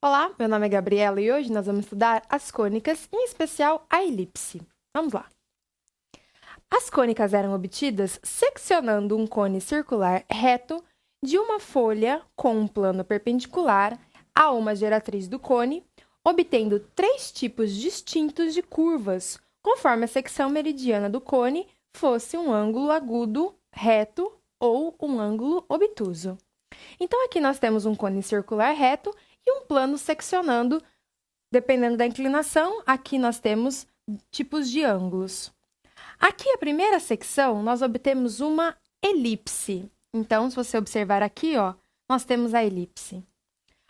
Olá, meu nome é Gabriela e hoje nós vamos estudar as cônicas, em especial a elipse. Vamos lá. As cônicas eram obtidas seccionando um cone circular reto de uma folha com um plano perpendicular a uma geratriz do cone, obtendo três tipos distintos de curvas, conforme a secção meridiana do cone fosse um ângulo agudo, reto ou um ângulo obtuso. Então, aqui nós temos um cone circular reto e um plano seccionando, dependendo da inclinação. Aqui nós temos tipos de ângulos. Aqui, a primeira secção, nós obtemos uma elipse. Então, se você observar aqui, ó, nós temos a elipse.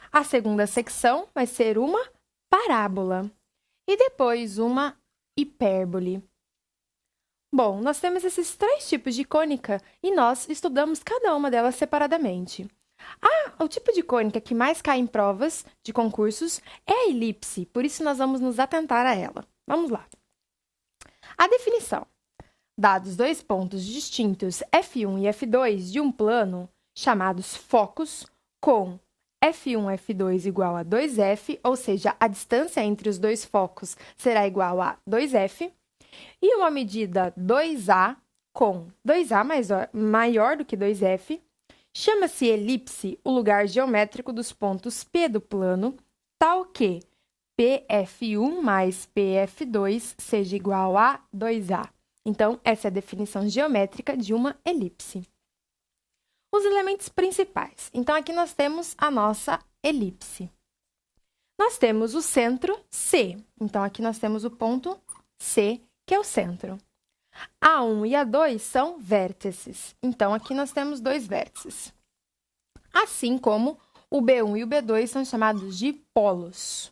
A segunda secção vai ser uma parábola e depois uma hipérbole. Bom, nós temos esses três tipos de cônica e nós estudamos cada uma delas separadamente. O tipo de cônica que mais cai em provas de concursos é a elipse, por isso nós vamos nos atentar a ela. Vamos lá. A definição. Dados dois pontos distintos F1 e F2 de um plano, chamados focos, com F1 e F2 igual a 2F, ou seja, a distância entre os dois focos será igual a 2F, e uma medida 2A com 2A maior do que 2F, chama-se elipse o lugar geométrico dos pontos P do plano, tal que PF1 mais PF2 seja igual a 2A. Então, essa é a definição geométrica de uma elipse. Os elementos principais. Então, aqui nós temos a nossa elipse. Nós temos o centro C. Então, aqui nós temos o ponto C, que é o centro. A1 e A2 são vértices. Então, aqui nós temos dois vértices. Assim como o B1 e o B2 são chamados de polos.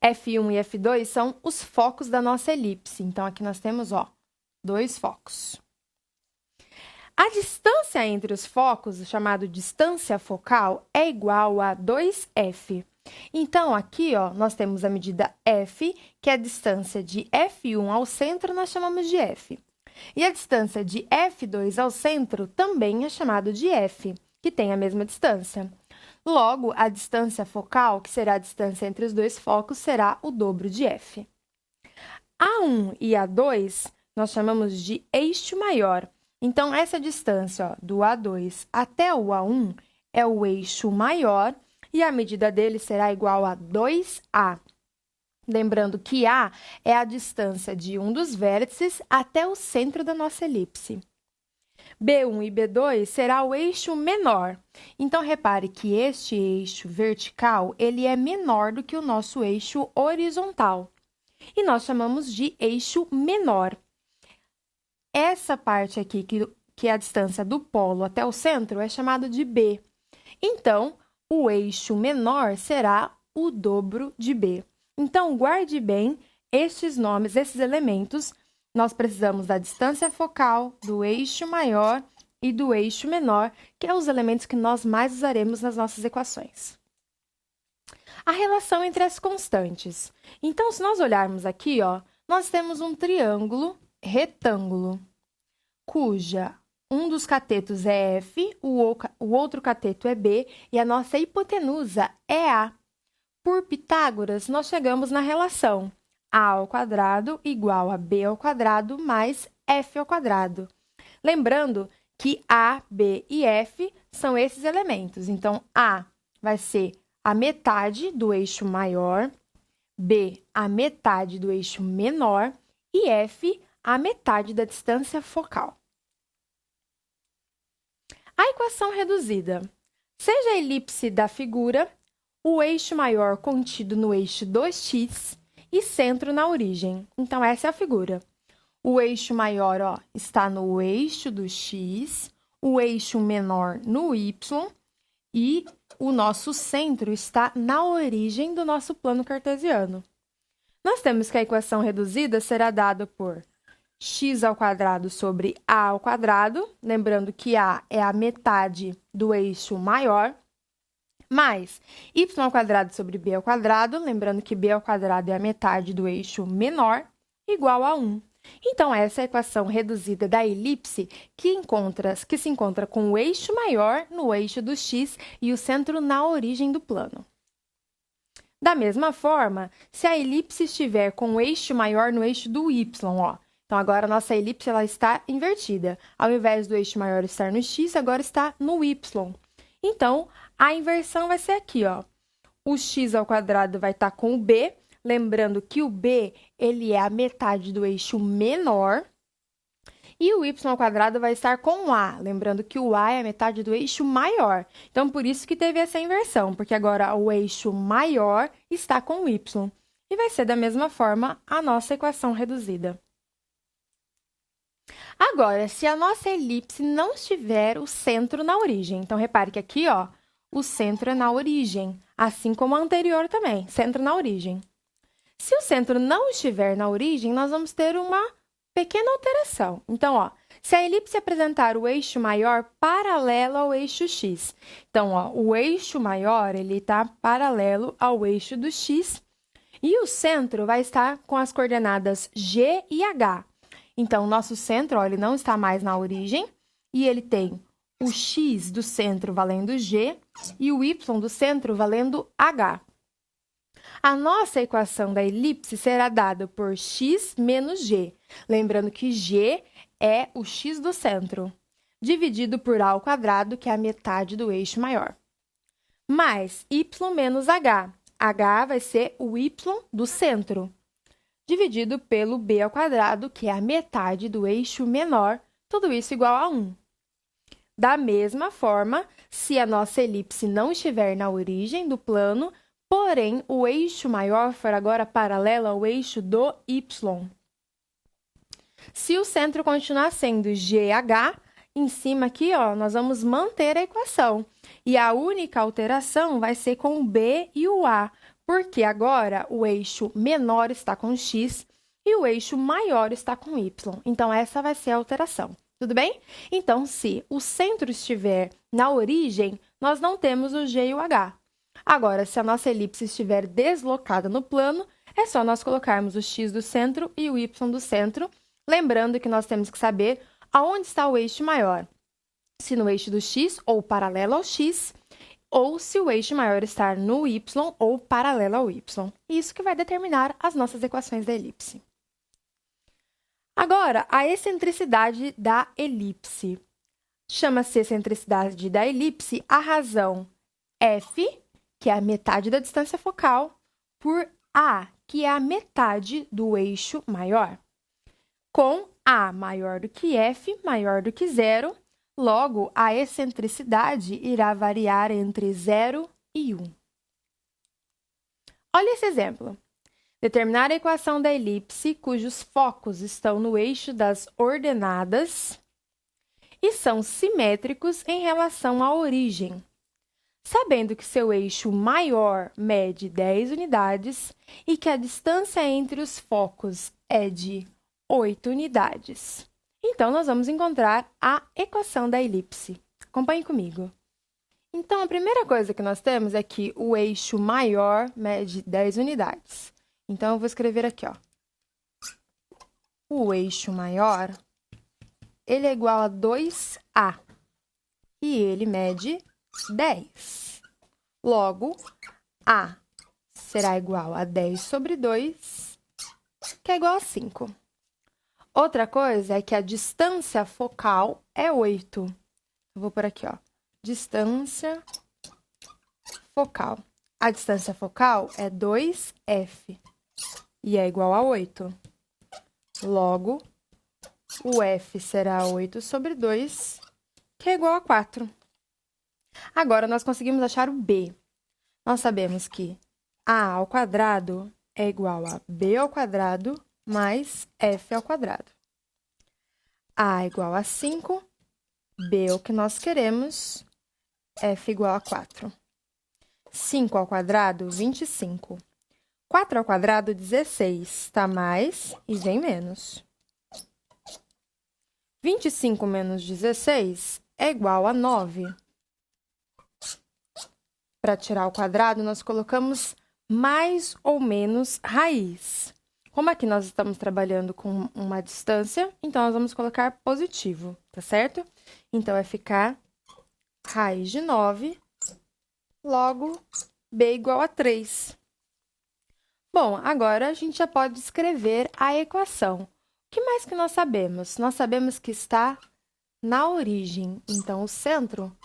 F1 e F2 são os focos da nossa elipse. Então, aqui nós temos, ó, dois focos. A distância entre os focos, chamado distância focal, é igual a 2F. Então, aqui, ó, nós temos a medida F, que é a distância de F1 ao centro, nós chamamos de F. E a distância de F2 ao centro também é chamado de F, que tem a mesma distância. Logo, a distância focal, que será a distância entre os dois focos, será o dobro de F. A1 e A2 nós chamamos de eixo maior. Então, essa distância, ó, do A2 até o A1 é o eixo maior, e a medida dele será igual a 2A. Lembrando que A é a distância de um dos vértices até o centro da nossa elipse. B1 e B2 será o eixo menor. Então, repare que este eixo vertical, ele é menor do que o nosso eixo horizontal. E nós chamamos de eixo menor. Essa parte aqui, que é a distância do polo até o centro, é chamado de B. Então, o eixo menor será o dobro de B. Então, guarde bem estes nomes, esses elementos. Nós precisamos da distância focal, do eixo maior e do eixo menor, que são os elementos que nós mais usaremos nas nossas equações. A relação entre as constantes. Então, se nós olharmos aqui, ó, nós temos um triângulo retângulo, cuja um dos catetos é F, o outro cateto é B e a nossa hipotenusa é A. Por Pitágoras, nós chegamos na relação A ao quadrado igual a B ao quadrado mais F ao quadrado. Lembrando que A, B e F são esses elementos. Então, A vai ser a metade do eixo maior, B a metade do eixo menor e F a metade da distância focal. A equação reduzida. Seja a elipse da figura, o eixo maior contido no eixo 2x e centro na origem. Então, essa é a figura. O eixo maior, ó, está no eixo do x, o eixo menor no y e o nosso centro está na origem do nosso plano cartesiano. Nós temos que a equação reduzida será dada por x ao quadrado sobre a ao quadrado, lembrando que a é a metade do eixo maior, mais y ao quadrado sobre b ao quadrado, lembrando que b ao quadrado é a metade do eixo menor, igual a 1. Então, essa é a equação reduzida da elipse que se encontra com o eixo maior no eixo do x e o centro na origem do plano. Da mesma forma, se a elipse estiver com o eixo maior no eixo do y, ó. Então, agora a nossa elipse ela está invertida. Ao invés do eixo maior estar no x, agora está no y. Então, a inversão vai ser aqui, ó. O x ao quadrado vai estar com o b, lembrando que o b ele é a metade do eixo menor. E o y ao quadrado vai estar com o a, lembrando que o a é a metade do eixo maior. Então, por isso que teve essa inversão, porque agora o eixo maior está com o y. E vai ser da mesma forma a nossa equação reduzida. Agora, se a nossa elipse não estiver o centro na origem, então repare que aqui, ó, o centro é na origem, assim como a anterior também, centro na origem. Se o centro não estiver na origem, nós vamos ter uma pequena alteração. Então, ó, se a elipse apresentar o eixo maior paralelo ao eixo x, então, ó, o eixo maior ele está paralelo ao eixo do x e o centro vai estar com as coordenadas g e h. Então, o nosso centro, ó, ele não está mais na origem e ele tem o x do centro valendo g e o y do centro valendo h. A nossa equação da elipse será dada por x menos g, lembrando que g é o x do centro, dividido por a ao quadrado, que é a metade do eixo maior, mais y menos h. H vai ser o y do centro, dividido pelo b ao quadrado, que é a metade do eixo menor, tudo isso igual a 1. Da mesma forma, se a nossa elipse não estiver na origem do plano, porém, o eixo maior for agora paralelo ao eixo do y. Se o centro continuar sendo GH, em cima aqui, ó, nós vamos manter a equação. E a única alteração vai ser com o B e o A, porque agora o eixo menor está com x e o eixo maior está com y. Então, essa vai ser a alteração. Tudo bem? Então, se o centro estiver na origem, nós não temos o G e o H. Agora, se a nossa elipse estiver deslocada no plano, é só nós colocarmos o x do centro e o y do centro, lembrando que nós temos que saber aonde está o eixo maior. Se no eixo do x ou paralelo ao x, ou se o eixo maior está no y ou paralelo ao y. Isso que vai determinar as nossas equações da elipse. Agora, a excentricidade da elipse. Chama-se excentricidade da elipse a razão f, que é a metade da distância focal, por a, que é a metade do eixo maior, com a maior do que f, maior do que zero, logo, a excentricidade irá variar entre 0 e 1. Olha esse exemplo. Determinar a equação da elipse cujos focos estão no eixo das ordenadas e são simétricos em relação à origem. Sabendo que seu eixo maior mede 10 unidades e que a distância entre os focos é de 8 unidades. Então, nós vamos encontrar a equação da elipse. Acompanhe comigo. Então, a primeira coisa que nós temos é que o eixo maior mede 10 unidades. Então, eu vou escrever aqui, ó. O eixo maior, ele é igual a 2A. E ele mede 10. Logo, A será igual a 10 sobre 2, que é igual a 5. Outra coisa é que a distância focal é 8. Eu vou por aqui, ó. Distância focal. A distância focal é 2F e é igual a 8. Logo, o F será 8 sobre 2, que é igual a 4. Agora, nós conseguimos achar o B. Nós sabemos que A ao quadrado é igual a B ao quadrado mais F ao quadrado. A é igual a 5, B é o que nós queremos, F igual a 4. 5 ao quadrado, 25. 4 ao quadrado, 16. Está mais e vem menos. 25 menos 16 é igual a 9. Para tirar o quadrado, nós colocamos mais ou menos raiz. Como aqui nós estamos trabalhando com uma distância, então nós vamos colocar positivo, tá certo? Então, vai ficar raiz de 9, logo, B igual a 3. Bom, agora a gente já pode escrever a equação. O que mais que nós sabemos? Nós sabemos que está na origem. Então, o centro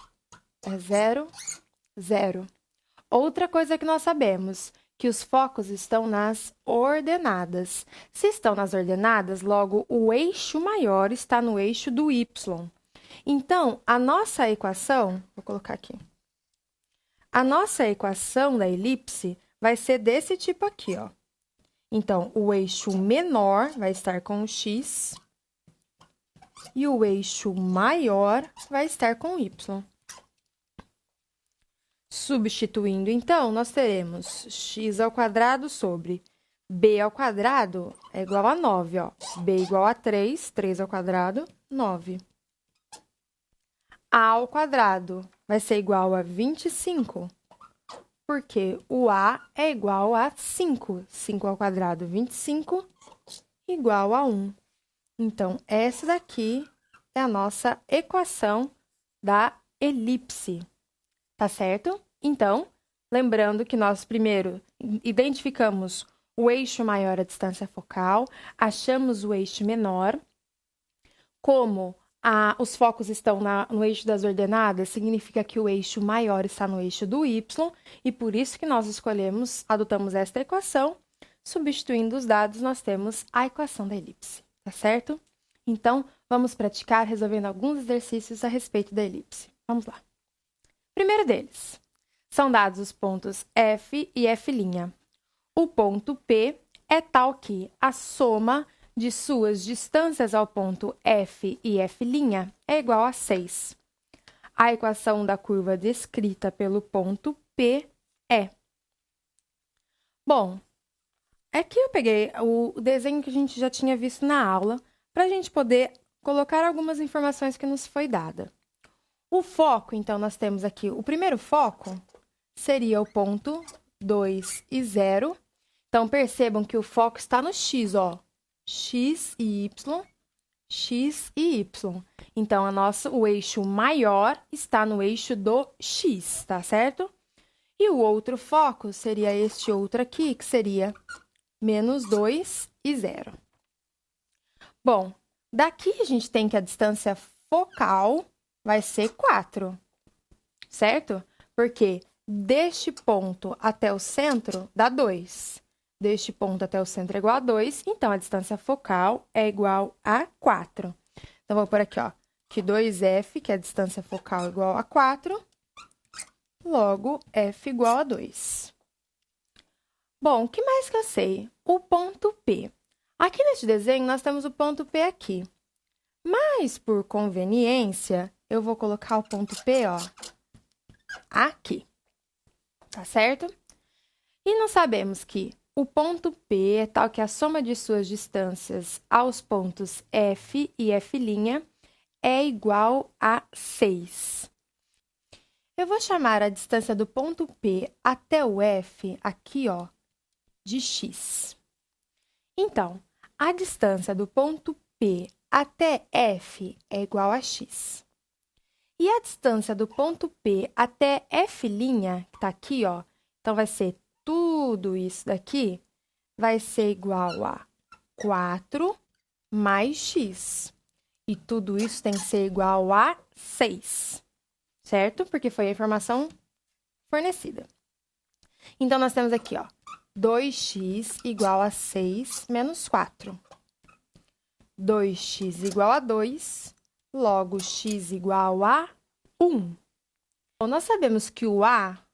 é 0, 0. Outra coisa que nós sabemos, que os focos estão nas ordenadas. Se estão nas ordenadas, logo o eixo maior está no eixo do y. Então, a nossa equação, vou colocar aqui. A nossa equação da elipse vai ser desse tipo aqui, ó. Então, o eixo menor vai estar com o x e o eixo maior vai estar com o y. Substituindo, então, nós teremos x ao quadrado sobre b ao quadrado é igual a 9, ó. b igual a 3, 3 ao quadrado, 9. A ao quadrado vai ser igual a 25, porque o a é igual a 5. 5 ao quadrado, 25, igual a 1. Então, essa daqui é a nossa equação da elipse, tá certo? Então, lembrando que nós primeiro identificamos o eixo maior, a distância focal, achamos o eixo menor. Como os focos estão no eixo das ordenadas, significa que o eixo maior está no eixo do y, e por isso que nós adotamos esta equação. Substituindo os dados, nós temos a equação da elipse, tá certo? Então, vamos praticar resolvendo alguns exercícios a respeito da elipse. Vamos lá. Primeiro deles, são dados os pontos F e F'. O ponto P é tal que a soma de suas distâncias ao ponto F e F' é igual a 6. A equação da curva descrita pelo ponto P é... Bom, aqui eu peguei o desenho que a gente já tinha visto na aula, para a gente poder colocar algumas informações que nos foi dada. O foco, então, nós temos aqui, o primeiro foco seria o ponto 2 e 0. Então, percebam que o foco está no x, ó. X e Y, X e Y. Então, o eixo maior está no eixo do X, tá certo? E o outro foco seria este outro aqui, que seria menos 2 e 0. Bom, daqui a gente tem que a distância focal vai ser 4, certo? Porque deste ponto até o centro dá 2. Deste ponto até o centro é igual a 2, então a distância focal é igual a 4. Então, vou por aqui, ó, que 2F, que é a distância focal, é igual a 4, logo, F igual a 2. Bom, o que mais que eu sei? O ponto P. Aqui neste desenho, nós temos o ponto P aqui. Mas, por conveniência, eu vou colocar o ponto P, ó, aqui. Tá certo? E nós sabemos que o ponto P é tal que a soma de suas distâncias aos pontos F e F' é igual a 6. Eu vou chamar a distância do ponto P até o F, aqui, ó, de x. Então, a distância do ponto P até F é igual a x. E a distância do ponto P até F', que está aqui, ó, então vai ser tudo isso daqui vai ser igual a 4 mais x. E tudo isso tem que ser igual a 6, certo? Porque foi a informação fornecida. Então, nós temos aqui, ó, 2x igual a 6 menos 4. 2x igual a 2, logo x igual a 1. Bom, nós sabemos que o A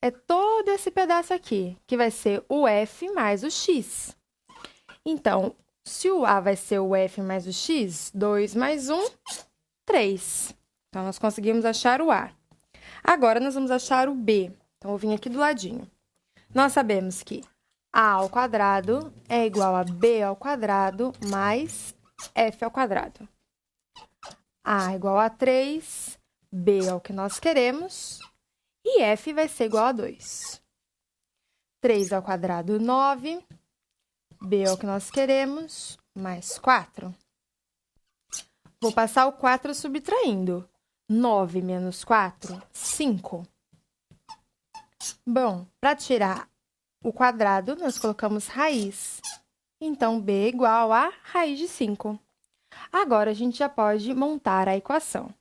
é todo esse pedaço aqui, que vai ser o F mais o X. Então, se o A vai ser o F mais o X, 2 mais 1, 3. Então, nós conseguimos achar o A. Agora, nós vamos achar o B. Então, eu vim aqui do ladinho. Nós sabemos que A ao quadrado é igual a B ao quadrado mais F ao quadrado. A igual a 3, B é o que nós queremos, e F vai ser igual a 2. 3 ao quadrado, 9. B é o que nós queremos, mais 4. Vou passar o 4 subtraindo. 9 menos 4, 5. Bom, para tirar o quadrado, nós colocamos raiz. Então, b é igual a raiz de 5. Agora, a gente já pode montar a equação. O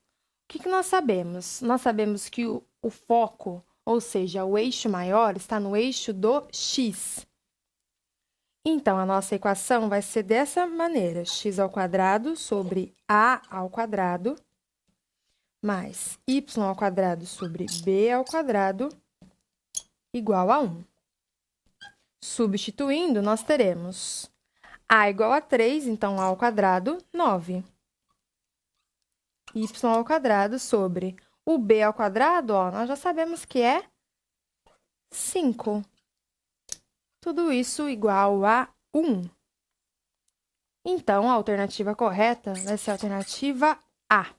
que nós sabemos? Nós sabemos que o foco, ou seja, o eixo maior, está no eixo do x. Então, a nossa equação vai ser dessa maneira, x ao quadrado sobre a ao quadrado, mais y ao quadrado sobre b ao quadrado, igual a 1. Substituindo, nós teremos a igual a 3, então a ao quadrado, 9. Y ao quadrado sobre o b ao quadrado, ó, nós já sabemos que é 5. Tudo isso igual a 1. Então, a alternativa correta vai ser a alternativa A.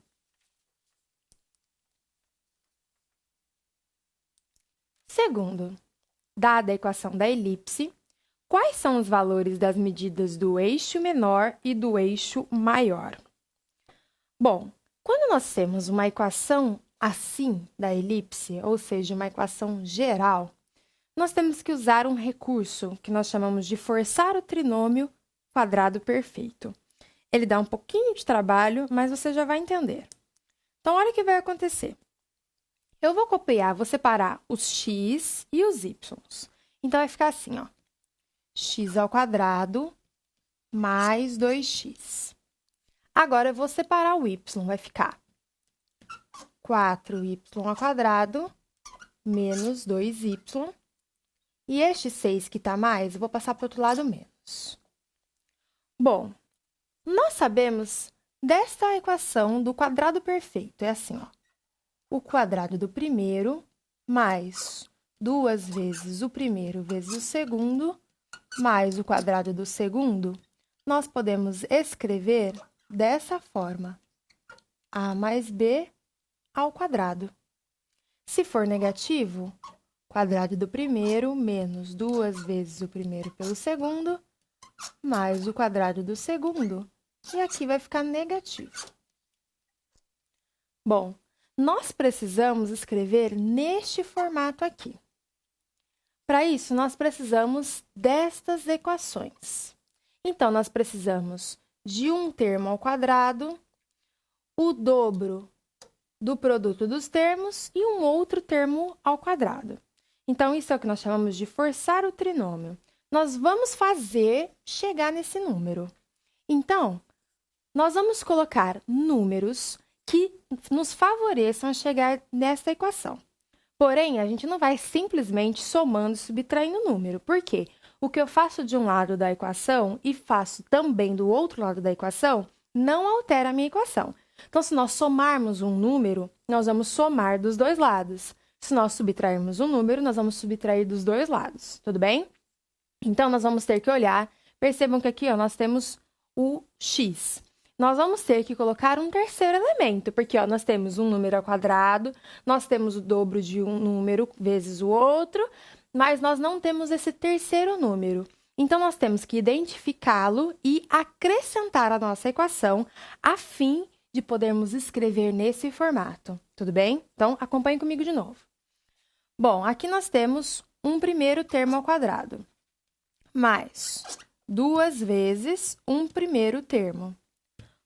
Segundo, dada a equação da elipse, quais são os valores das medidas do eixo menor e do eixo maior? Bom, quando nós temos uma equação assim da elipse, ou seja, uma equação geral, nós temos que usar um recurso que nós chamamos de forçar o trinômio quadrado perfeito. Ele dá um pouquinho de trabalho, mas você já vai entender. Então, olha o que vai acontecer. Eu vou copiar, vou separar os x e os y. Então, vai ficar assim, ó. X ao quadrado mais 2x. Agora, eu vou separar o y, vai ficar 4y ao quadrado menos 2y. E este 6 que está mais, eu vou passar para o outro lado menos. Bom, nós sabemos desta equação do quadrado perfeito. É assim, ó. O quadrado do primeiro mais 2 vezes o primeiro vezes o segundo, mais o quadrado do segundo, nós podemos escrever dessa forma. A mais b ao quadrado. Se for negativo, quadrado do primeiro menos 2 vezes o primeiro pelo segundo, mais o quadrado do segundo. E aqui vai ficar negativo. Bom, nós precisamos escrever neste formato aqui. Para isso, nós precisamos destas equações. Então, nós precisamos de um termo ao quadrado, o dobro do produto dos termos e um outro termo ao quadrado. Então, isso é o que nós chamamos de forçar o trinômio. Nós vamos fazer chegar nesse número. Então, nós vamos colocar números que nos favoreçam a chegar nessa equação. Porém, a gente não vai simplesmente somando e subtraindo o número. Por quê? O que eu faço de um lado da equação e faço também do outro lado da equação não altera a minha equação. Então, se nós somarmos um número, nós vamos somar dos dois lados. Se nós subtrairmos um número, nós vamos subtrair dos dois lados. Tudo bem? Então, nós vamos ter que olhar. Percebam que aqui, ó, nós temos o x. Nós vamos ter que colocar um terceiro elemento, porque ó, nós temos um número ao quadrado, nós temos o dobro de um número vezes o outro, mas nós não temos esse terceiro número. Então, nós temos que identificá-lo e acrescentar a nossa equação a fim de podermos escrever nesse formato. Tudo bem? Então, acompanhe comigo de novo. Bom, aqui nós temos um primeiro termo ao quadrado, mais 2 vezes um primeiro termo.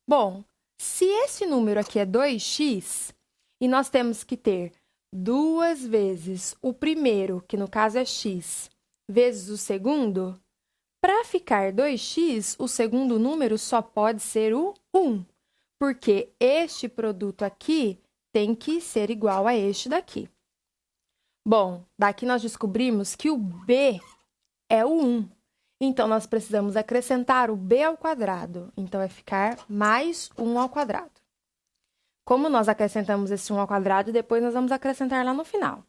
Bom, se esse número aqui é 2x, e nós temos que ter 2 vezes o primeiro, que no caso é x, vezes o segundo, para ficar 2x, o segundo número só pode ser o 1, porque este produto aqui tem que ser igual a este daqui. Bom, daqui nós descobrimos que o b é o 1. Então, nós precisamos acrescentar o b ao quadrado. Então, vai ficar mais 1 ao quadrado. Como nós acrescentamos esse 1 ao quadrado, depois nós vamos acrescentar lá no final.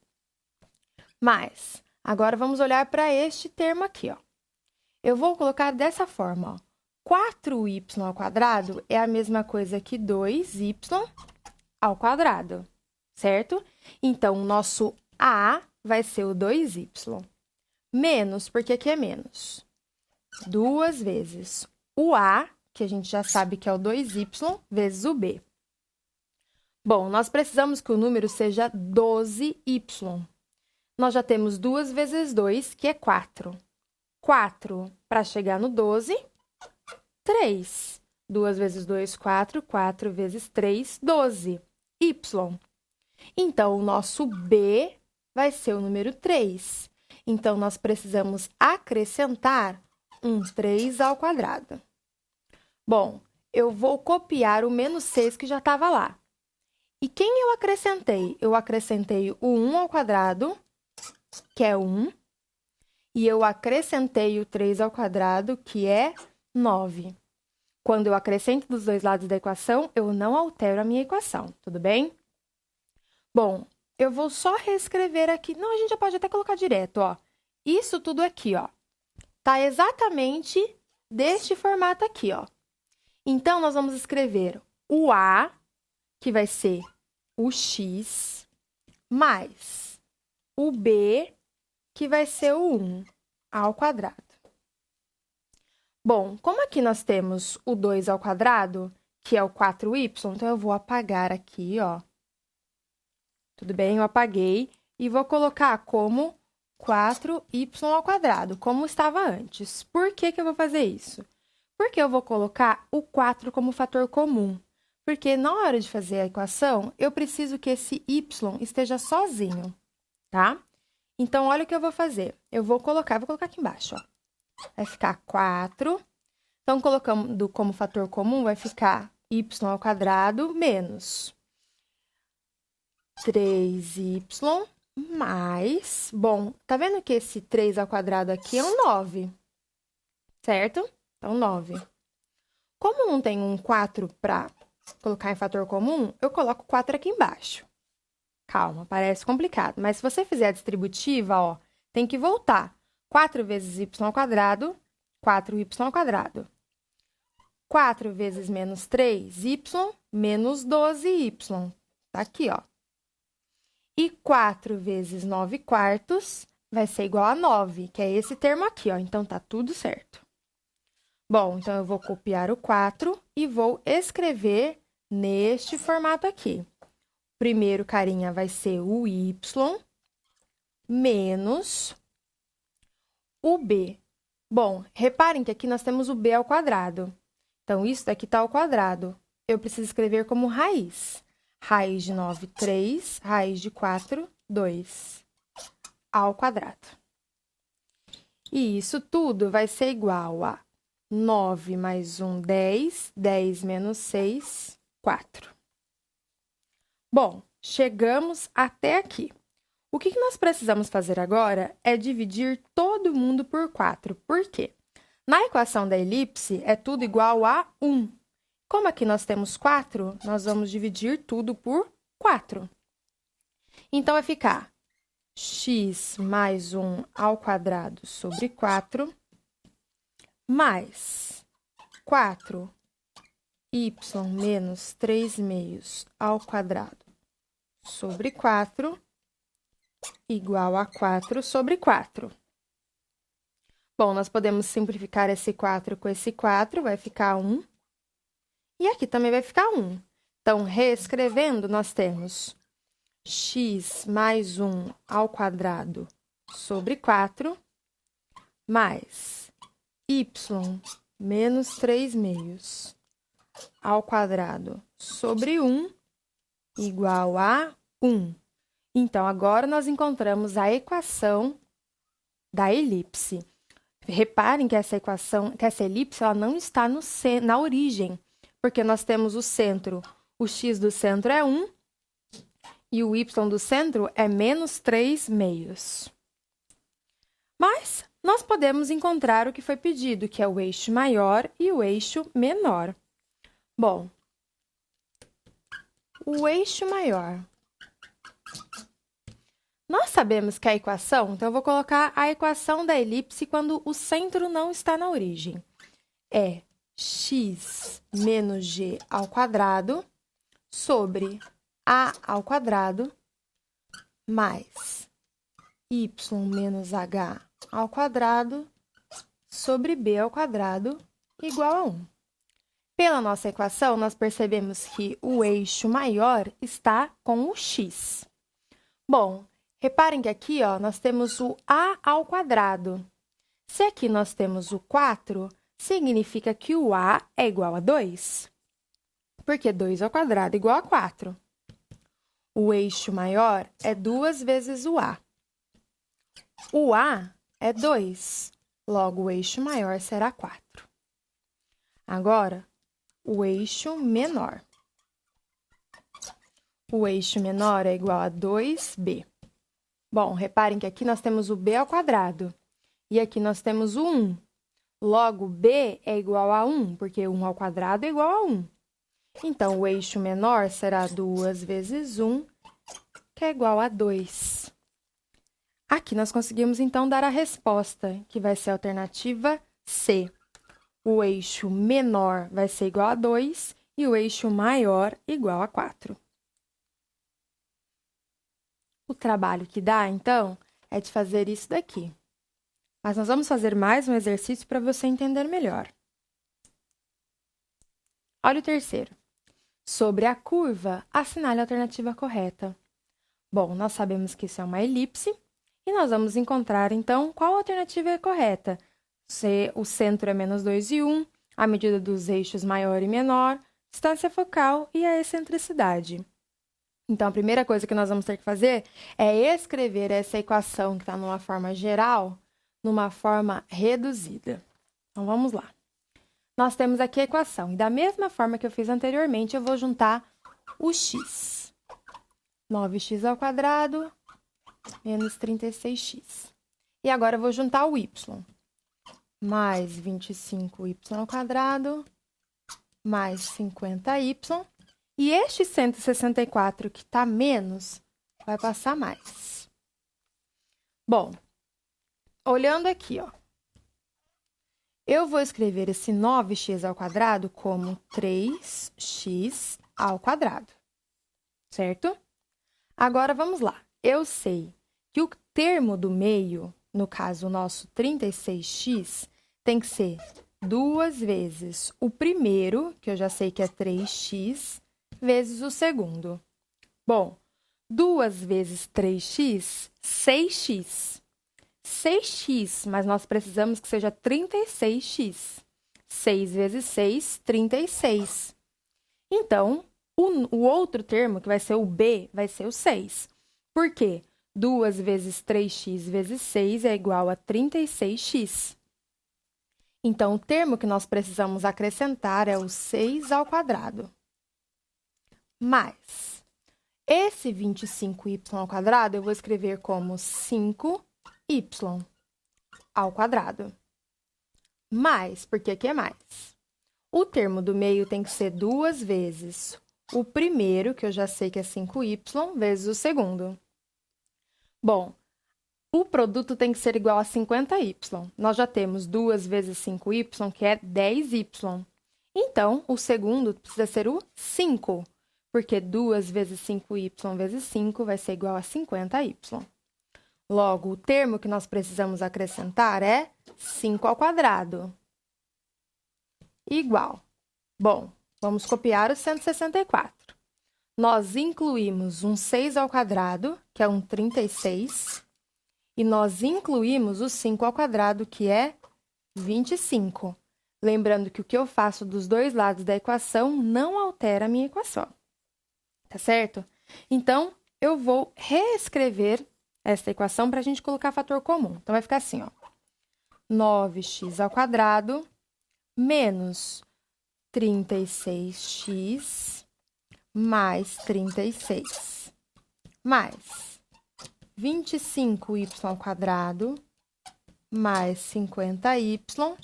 Mas, agora vamos olhar para este termo aqui, ó. Eu vou colocar dessa forma, ó. 4y ao quadrado é a mesma coisa que 2y ao quadrado, certo? Então, o nosso a vai ser o 2y. Menos, porque aqui é menos. 2 vezes o a, que a gente já sabe que é o 2y, vezes o b. Bom, nós precisamos que o número seja 12y. nós já temos 2 vezes 2, que é 4. 4 para chegar no 12, 3. 2 vezes 2, 4. 4 vezes 3, 12. Y. Então, o nosso B vai ser o número 3. Então, nós precisamos acrescentar um 3 ao quadrado. Bom, eu vou copiar o menos 6 que já estava lá. E quem eu acrescentei? Eu acrescentei o 1 ao quadrado, que é 1. E eu acrescentei o 3 ao quadrado, que é 9. Quando eu acrescento dos dois lados da equação, eu não altero a minha equação, tudo bem? Bom, eu vou só reescrever aqui. Não, a gente já pode até colocar direto, ó. Isso tudo aqui, ó, tá exatamente deste formato aqui, ó. Então, nós vamos escrever o A, que vai ser o X, mais o B, que vai ser o 1 ao quadrado. Bom, como aqui nós temos o 2 ao quadrado, que é o 4y, então eu vou apagar aqui, ó. Tudo bem? Eu apaguei e vou colocar como 4y ao quadrado, como estava antes. Por que que eu vou fazer isso? Porque eu vou colocar o 4 como fator comum. Porque na hora de fazer a equação, eu preciso que esse y esteja sozinho, tá? Então, olha o que eu vou fazer. Eu vou colocar aqui embaixo, ó. Vai ficar 4. Então, colocando como fator comum, vai ficar y ao quadrado menos 3y mais... Bom, tá vendo que esse 3 ao quadrado aqui é um 9, certo? Então, 9. Como não tem um 4 para colocar em fator comum, eu coloco 4 aqui embaixo. Calma, parece complicado, mas se você fizer a distributiva, ó, tem que voltar. 4 vezes y ao quadrado, 4y ao quadrado. 4 vezes menos 3y, menos 12y. Tá aqui, ó. E 4 vezes 9 quartos vai ser igual a 9, que é esse termo aqui, ó. Então, tá tudo certo. Bom, então, eu vou copiar o 4 e vou escrever neste formato aqui. O primeiro carinha vai ser o y menos o b. Bom, reparem que aqui nós temos o b ao quadrado. Então, isso daqui está ao quadrado. Eu preciso escrever como raiz. Raiz de 9, 3. Raiz de 4, 2. Ao quadrado. E isso tudo vai ser igual a 9 mais 1, 10. 10 menos 6, 4. Bom, chegamos até aqui. O que nós precisamos fazer agora é dividir todo mundo por 4. Por quê? Na equação da elipse, é tudo igual a 1. Como aqui nós temos 4, nós vamos dividir tudo por 4. Então, vai ficar x mais 1 ao quadrado sobre 4, mais 4y menos 3 meios ao quadrado sobre 4, igual a 4 sobre 4. Bom, nós podemos simplificar esse 4 com esse 4, vai ficar 1. E aqui também vai ficar 1. Então, reescrevendo, nós temos x mais 1 ao quadrado sobre 4, mais y menos 3 meios ao quadrado sobre 1, igual a 1. Então, agora nós encontramos a equação da elipse. Reparem que essa elipse, ela não está na origem, porque nós temos o centro, o x do centro é 1, e o y do centro é menos 3 meios. Mas nós podemos encontrar o que foi pedido, que é o eixo maior e o eixo menor. Bom, o eixo maior. Nós sabemos que a equação, então eu vou colocar a equação da elipse quando o centro não está na origem. É x menos g ao quadrado sobre a ao quadrado mais y menos h ao quadrado sobre b ao quadrado igual a 1. Pela nossa equação, nós percebemos que o eixo maior está com o x. Bom, Reparem que aqui, ó, nós temos o a ao quadrado. Se aqui nós temos o 4, significa que o a é igual a 2. Porque 2 ao quadrado é igual a 4. O eixo maior é 2 vezes o a. O a é 2, logo o eixo maior será 4. Agora, o eixo menor. O eixo menor é igual a 2b. Bom, reparem que aqui nós temos o b ao quadrado e aqui nós temos o 1. Logo, b é igual a 1, porque 1 ao quadrado é igual a 1. Então, o eixo menor será 2 vezes 1, que é igual a 2. Aqui nós conseguimos, então, dar a resposta, que vai ser a alternativa C. O eixo menor vai ser igual a 2 e o eixo maior igual a 4. O trabalho que dá, então, é de fazer isso daqui. Mas nós vamos fazer mais um exercício para você entender melhor. Olha o terceiro. Sobre a curva, assinale a alternativa correta. Bom, nós sabemos que isso é uma elipse e nós vamos encontrar, então, qual alternativa é correta. Se o centro é menos 2 e 1, a medida dos eixos maior e menor, distância focal e a excentricidade. Então, a primeira coisa que nós vamos ter que fazer é escrever essa equação que está numa forma geral, numa forma reduzida. Então, vamos lá. Nós temos aqui a equação, e da mesma forma que eu fiz anteriormente, eu vou juntar o x. 9x ao quadrado menos 36x. E agora eu vou juntar o y. Mais 25y ao quadrado mais 50y. E este 164 que está menos, vai passar mais. Bom, olhando aqui, ó. Eu vou escrever esse 9x ao quadrado como 3x ao quadrado, certo? Agora, vamos lá. Eu sei que o termo do meio, no caso, o nosso 36x, tem que ser 2 vezes o primeiro, que eu já sei que é 3x, vezes o segundo. Bom, 2 vezes 3x, 6x. 6x, mas nós precisamos que seja 36x. 6 vezes 6, 36. Então, o outro termo, que vai ser o b, vai ser o 6. Por quê? 2 vezes 3x vezes 6 é igual a 36x. Então, o termo que nós precisamos acrescentar é o 6 ao quadrado. Mais esse 25y ao quadrado, eu vou escrever como 5y ao quadrado. Mais, porque aqui é mais. O termo do meio tem que ser 2 vezes o primeiro, que eu já sei que é 5y, vezes o segundo. Bom, o produto tem que ser igual a 50y. Nós já temos 2 vezes 5y, que é 10y. Então, o segundo precisa ser o 5, porque 2 vezes 5y vezes 5 vai ser igual a 50y. Logo, o termo que nós precisamos acrescentar é 5 ao quadrado. Igual. Bom, vamos copiar o 164. Nós incluímos um 6 ao quadrado, que é um 36, e nós incluímos o 5 ao quadrado, que é 25. Lembrando que o que eu faço dos dois lados da equação não altera a minha equação. Tá certo? Então, eu vou reescrever essa equação para a gente colocar fator comum. Então, vai ficar assim, ó. 9x ao quadrado menos 36x mais 36 mais 25y ao quadrado mais 50y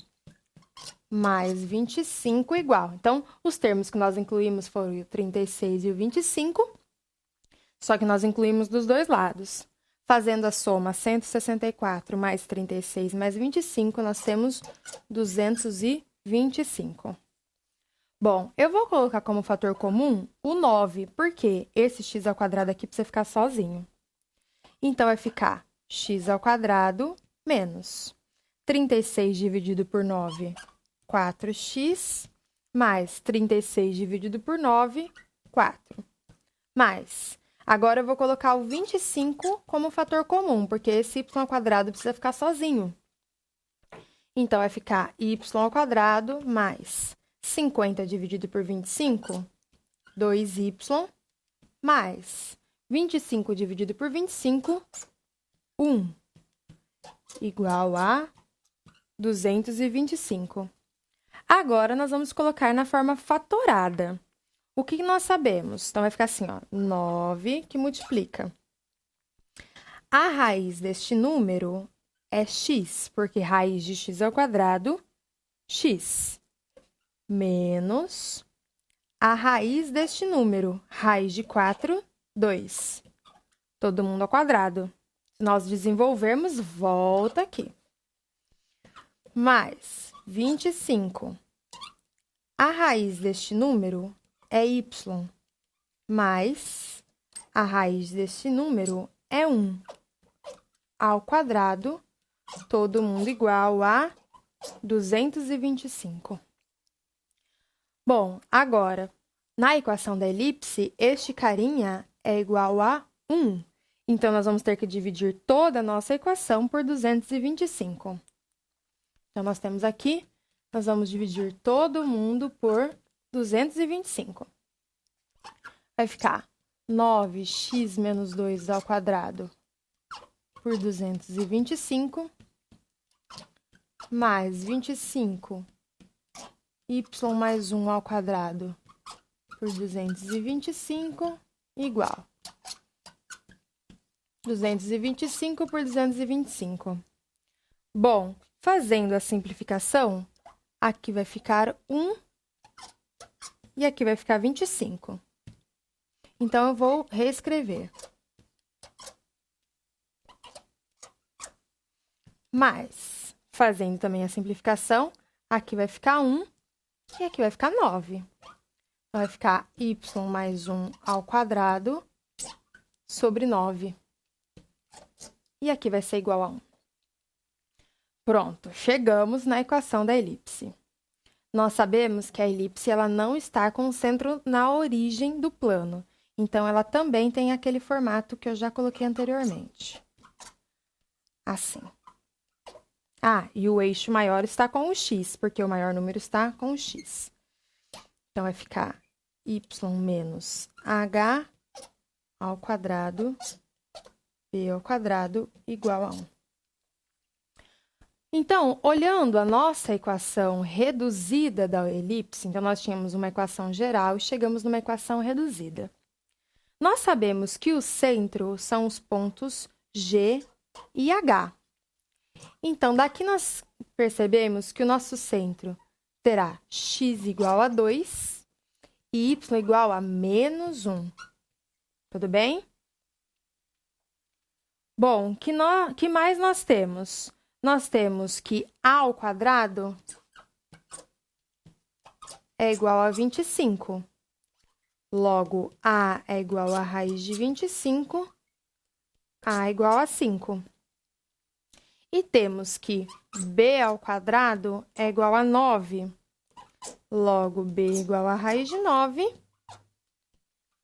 mais 25 igual. Então, os termos que nós incluímos foram o 36 e o 25, só que nós incluímos dos dois lados. Fazendo a soma 164 mais 36 mais 25, nós temos 225. Bom, eu vou colocar como fator comum o 9, porque esse x ao quadrado aqui precisa ficar sozinho. Então, vai ficar x ao quadrado menos 36 dividido por 9, 4x, mais 36 dividido por 9, 4. Mais, Agora, eu vou colocar o 25 como fator comum, porque esse y² precisa ficar sozinho. Então, vai ficar y² mais 50 dividido por 25, 2y, mais 25 dividido por 25, 1, igual a 225. Agora, nós vamos colocar na forma fatorada. O que nós sabemos? Então, vai ficar assim, ó, 9 que multiplica. A raiz deste número é x, porque raiz de x², x, menos a raiz deste número, raiz de 4, 2. Todo mundo ao quadrado. Se nós desenvolvermos, volta aqui. Mais 25. A raiz deste número é y, mais a raiz deste número é 1 ao quadrado, todo mundo igual a 225. Bom, agora, na equação da elipse, este carinha é igual a 1. Então, nós vamos ter que dividir toda a nossa equação por 225. Então, nós temos aqui, nós vamos dividir todo mundo por 225. Vai ficar 9x menos 2 ao quadrado por 225, mais 25y mais 1 ao quadrado por 225, igual 225 por 225. Bom, fazendo a simplificação, aqui vai ficar 1 e aqui vai ficar 25. Então, eu vou reescrever. Mas, fazendo também a simplificação, aqui vai ficar 1 e aqui vai ficar 9. Então, vai ficar y mais 1 ao quadrado sobre 9. E aqui vai ser igual a 1. Pronto, chegamos na equação da elipse. Nós sabemos que a elipse ela não está com o centro na origem do plano. Então, ela também tem aquele formato que eu já coloquei anteriormente. Assim. Ah, e o eixo maior está com o x, porque o maior número está com o x. Então, vai ficar y menos h ao quadrado, b ao quadrado, igual a 1. Então, olhando a nossa equação reduzida da elipse, então, nós tínhamos uma equação geral e chegamos numa equação reduzida. Nós sabemos que o centro são os pontos G e H. Então, daqui nós percebemos que o nosso centro terá x igual a 2 e y igual a menos 1. Tudo bem? Bom, que mais nós temos? Nós temos que a ao quadrado é igual a 25. Logo, a é igual a raiz de 25, a é igual a 5. E temos que b ao quadrado é igual a 9. Logo, b igual a raiz de 9,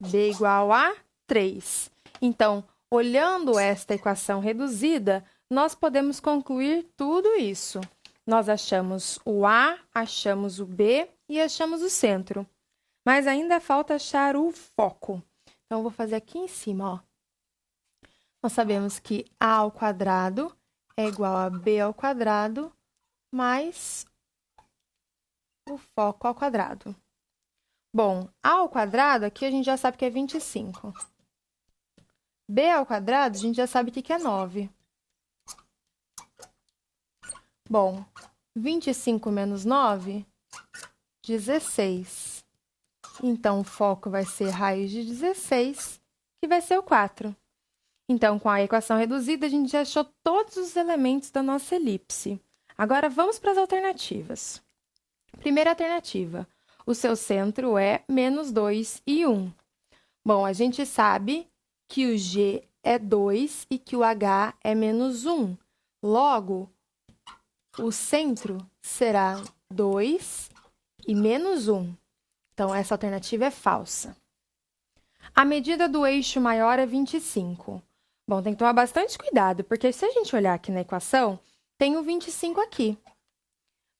b igual a 3. Então, olhando esta equação reduzida, nós podemos concluir tudo isso. Nós achamos o a, achamos o b e achamos o centro. Mas ainda falta achar o foco. Então, eu vou fazer aqui em cima, ó. Nós sabemos que a ao quadrado é igual a b ao quadrado mais o foco ao quadrado. Bom, a ao quadrado, aqui a gente já sabe que é 25. B ao quadrado, a gente já sabe que é 9. Bom, 25 menos 9, 16. Então, o foco vai ser raiz de 16, que vai ser o 4. Então, com a equação reduzida, a gente já achou todos os elementos da nossa elipse. Agora, vamos para as alternativas. Primeira alternativa, o seu centro é menos 2 e 1. Bom, a gente sabe que o G é 2 e que o H é menos 1. Logo, o centro será 2 e menos 1. Então, essa alternativa é falsa. A medida do eixo maior é 25. Bom, tem que tomar bastante cuidado, porque se a gente olhar aqui na equação, tem o 25 aqui.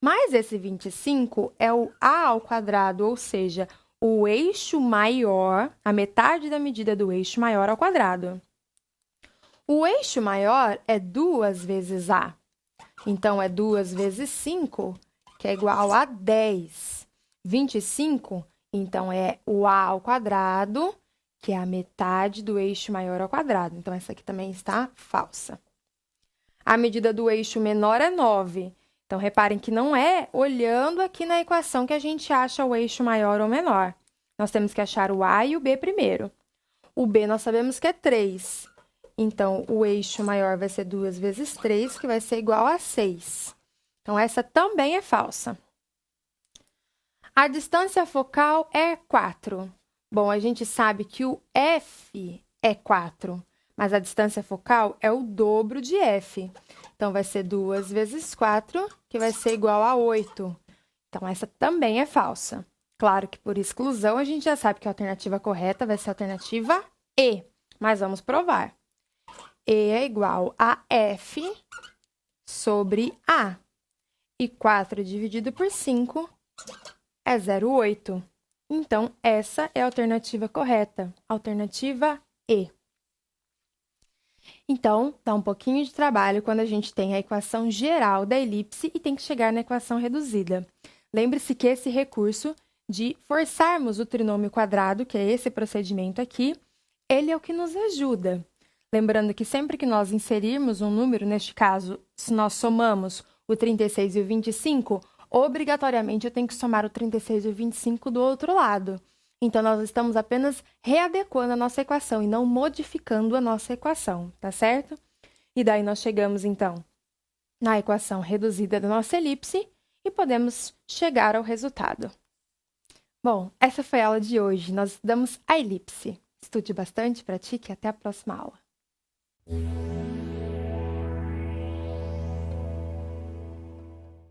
Mas esse 25 é o a ao quadrado, ou seja, o eixo maior, a metade da medida do eixo maior ao quadrado. O eixo maior é 2 vezes a. Então, é 2 vezes 5, que é igual a 10. 25, então, é o a ao quadrado, que é a metade do eixo maior ao quadrado. Então, essa aqui também está falsa. A medida do eixo menor é 9. Então, reparem que não é olhando aqui na equação que a gente acha o eixo maior ou menor. Nós temos que achar o a e o b primeiro. O b nós sabemos que é 3. Então, o eixo maior vai ser 2 vezes 3, que vai ser igual a 6. Então, essa também é falsa. A distância focal é 4. Bom, a gente sabe que o f é 4, mas a distância focal é o dobro de f. Então, vai ser 2 vezes 4, que vai ser igual a 8. Então, essa também é falsa. Claro que por exclusão, a gente já sabe que a alternativa correta vai ser a alternativa E, mas vamos provar. E é igual a F sobre A. E 4 dividido por 5 é 0,8. Então, essa é a alternativa correta, alternativa E. Então, dá um pouquinho de trabalho quando a gente tem a equação geral da elipse e tem que chegar na equação reduzida. Lembre-se que esse recurso de forçarmos o trinômio quadrado, que é esse procedimento aqui, ele é o que nos ajuda. Lembrando que sempre que nós inserirmos um número, neste caso, se nós somamos o 36 e o 25, obrigatoriamente eu tenho que somar o 36 e o 25 do outro lado. Então, nós estamos apenas readequando a nossa equação e não modificando a nossa equação, tá certo? E daí nós chegamos, então, na equação reduzida da nossa elipse e podemos chegar ao resultado. Bom, essa foi a aula de hoje. Nós estudamos a elipse. Estude bastante, pratique e até a próxima aula.